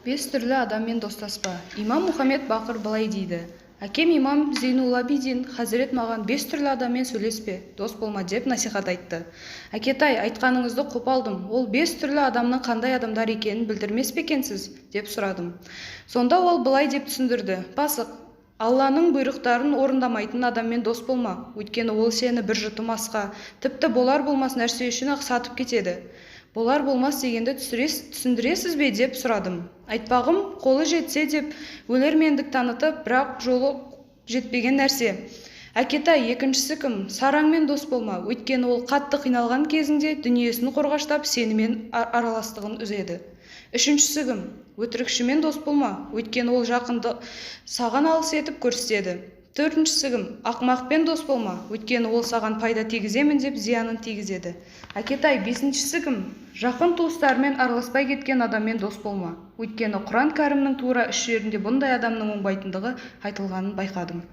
Бес түрлі адаммен достаспа. Имам Мұхаммед Бақыр былай дейді: әкем имам Зейнулабидин Хазірет маған 5 түрлі адаммен сөйлеспе, дос болма деп насихат айтты. Әкетай, айтқаныңызды қопалдым. Ол 5 түрлі адамның қандай адамдар екенін білдірмес пе екенсіз деп сұрадым. Сонда ол былай деп түсіндірді: пасық, Алланың бұйрықтарын орындамайтын адаммен дос болма, өйткені ол сені бір жұтым асқа, тіпті болар-болмас нәрсе үшін ақ сатып кетеді. Болар-болмас дегенді түсіндіресіз бе деп сұрадым. Айтпағым, қолы жетсе деп өлермендік танытып, бірақ жолы жетпеген нәрсе. Әкетай, екіншісі кім? Сараңмен дос болма, өйткені ол қатты қиналған кезінде дүниесін қорғаштап сенімен араластығын үзеді. Үшіншісі кім? Өтірікшімен дос болма, өйткені ол жақынды саған алыс етіп көрсетеді. Төртіншісі кім? Ақымақпен дос болма, өйткені ол саған пайда тигіземін деп зиянын тигізеді. Әкетай, бесіншісі кім? Жақын туыстарымен араласпай кеткен адаммен дос болма, өйткені Құран кәрімнің тура 3 жерінде бұндай адамның оңбайтындығы айтылғанын байқадым.